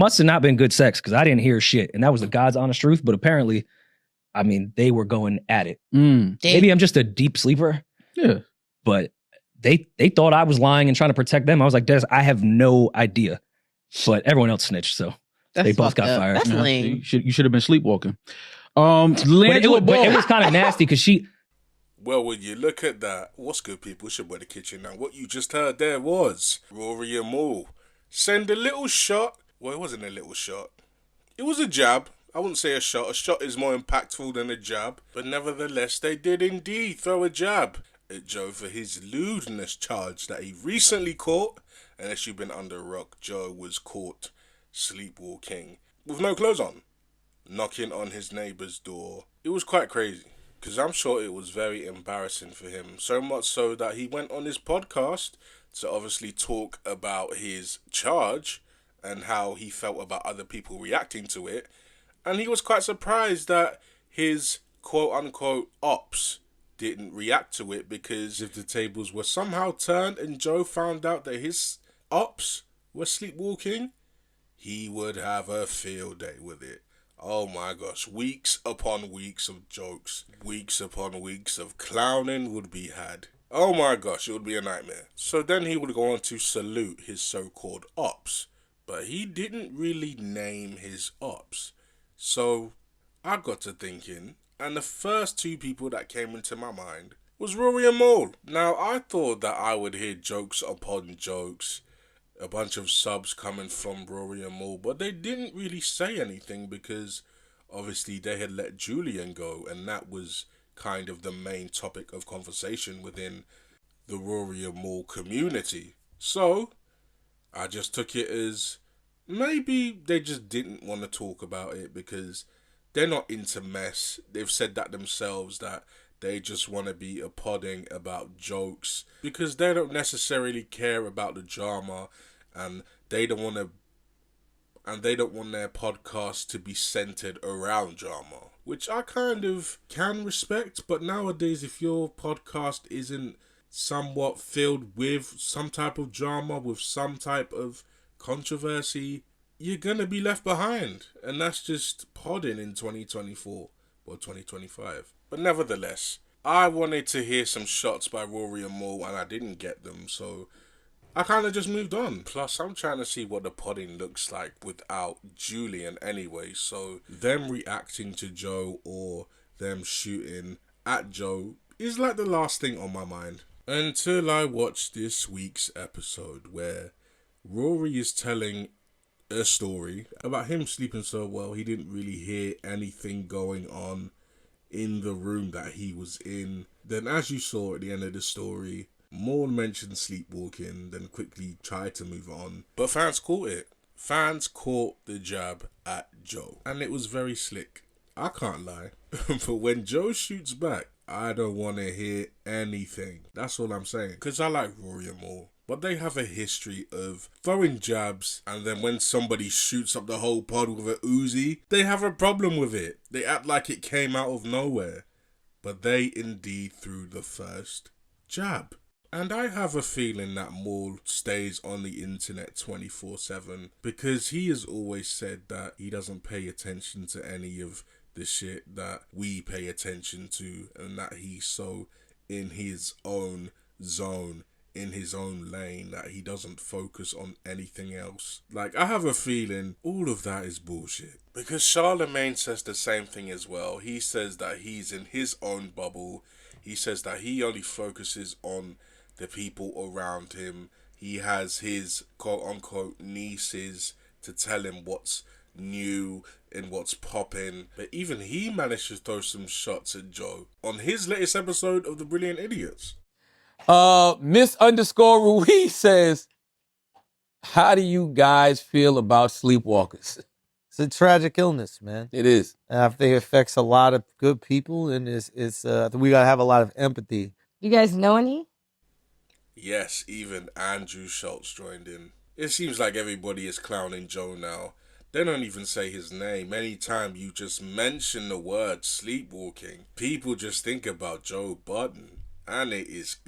must have not been good sex because I didn't hear shit. And that was the God's honest truth. But apparently, I mean, they were going at it. Maybe I'm just a deep sleeper. Yeah. But they thought I was lying and trying to protect them. I was like, Des, I have no idea. But everyone else snitched, so they both got fired. That's lame. You should have been sleepwalking. But it was kind of nasty because she... Well, when you look at that, what's good, people? It's your boy, The Kitchen. Now, what you just heard there was Rory and Mal send a little shot. Well, it wasn't a little shot. It was a jab. I wouldn't say a shot. A shot is more impactful than a jab. But nevertheless, they did indeed throw a jab at Joe for his lewdness charge that he recently caught. Unless you've been under a rock, Joe was caught sleepwalking with no clothes on, knocking on his neighbour's door. It was quite crazy. Because I'm sure it was very embarrassing for him. So much so that he went on his podcast to obviously talk about his charge and how he felt about other people reacting to it. And he was quite surprised that his quote-unquote ops didn't react to it, because if the tables were somehow turned and Joe found out that his ops were sleepwalking, he would have a field day with it. Oh my gosh, weeks upon weeks of jokes, weeks upon weeks of clowning would be had. Oh my gosh, it would be a nightmare. So then he would go on to salute his so-called ops, but he didn't really name his ops. So I got to thinking, and the first two people that came into my mind was Rory and Mal. Now I thought that I would hear jokes upon jokes, a bunch of subs coming from Rory and Mal, but they didn't really say anything because obviously they had let Julian go, and that was kind of the main topic of conversation within the Rory and Mal community. So I just took it as maybe they just didn't want to talk about it because they're not into mess. They've said that themselves, that they just want to be a podding about jokes because they don't necessarily care about the drama, and they don't want their podcast to be centered around drama, which I kind of can respect. But nowadays, if your podcast isn't somewhat filled with some type of drama, with some type of controversy, you're gonna be left behind, and that's just podding in 2024 or 2025. But nevertheless, I wanted to hear some shots by Rory and Mal, and I didn't get them, so I kind of just moved on. Plus, I'm trying to see what the podding looks like without Julian anyway, so them reacting to Joe or them shooting at Joe is like the last thing on my mind. Until I watched this week's episode where Rory is telling a story about him sleeping so well he didn't really hear anything going on in the room that he was in. Then, as you saw at the end of the story, Mal mentioned sleepwalking, then quickly tried to move on. But fans caught it. Fans caught the jab at Joe, and it was very slick. I can't lie. But when Joe shoots back, I don't want to hear anything. That's all I'm saying. Because I like Rory and Mal, but they have a history of throwing jabs, and then when somebody shoots up the whole pod with a Uzi, they have a problem with it. They act like it came out of nowhere. But they indeed threw the first jab. And I have a feeling that Mal stays on the internet 24/7 because he has always said that he doesn't pay attention to any of the shit that we pay attention to, and that he's so in his own zone, in his own lane, that he doesn't focus on anything else. Like, I have a feeling all of that is bullshit. Because Charlamagne says the same thing as well. He says that he's in his own bubble. He says that he only focuses on the people around him. He has his quote-unquote nieces to tell him what's new and what's popping. But even he managed to throw some shots at Joe on his latest episode of The Brilliant Idiots. Miss_Ruiz says, how do you guys feel about sleepwalkers? It's a tragic illness, man. It is. I think it affects a lot of good people, and I think we gotta have a lot of empathy. You guys know any? Yes, even Andrew Schultz joined in. It seems like everybody is clowning Joe now. They don't even say his name. Anytime you just mention the word sleepwalking, people just think about Joe Budden. And it is...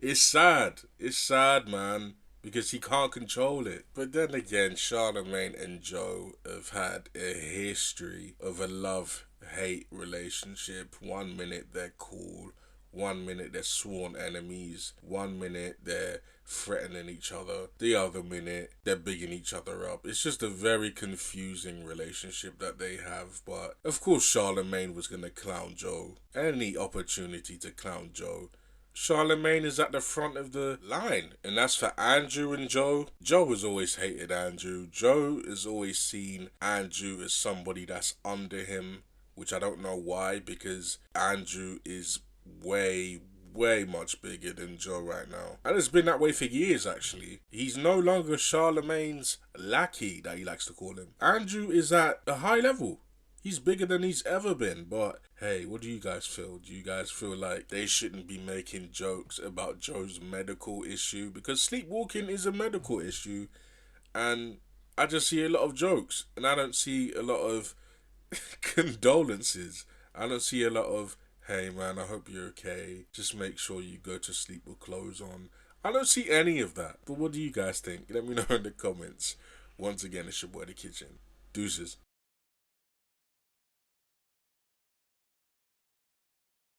It's sad. It's sad, man. because he can't control it. But then again, Charlamagne and Joe have had a history of a love-hate relationship. 1 minute they're cool, 1 minute they're sworn enemies, 1 minute they're threatening each other, the other minute they're bigging each other up. It's just a very confusing relationship that they have. But of course Charlamagne was going to clown Joe. Any opportunity to clown Joe. Charlamagne is at the front of the line. And as for Andrew and Joe, Joe has always hated Andrew. Joe has always seen Andrew as somebody that's under him, which I don't know why, because Andrew is way much bigger than Joe right now. And it's been that way for years, actually. He's no longer Charlemagne's lackey, that he likes to call him. Andrew is at a high level. He's bigger than he's ever been. But hey, what do you guys feel? Do you guys feel like they shouldn't be making jokes about Joe's medical issue? Because sleepwalking is a medical issue, and I just see a lot of jokes, and I don't see a lot of condolences. I don't see a lot of, hey man, I hope you're okay, just make sure you go to sleep with clothes on. I don't see any of that. But what do you guys think? Let me know in the comments. Once again, it's your boy The Kitchen. Deuces.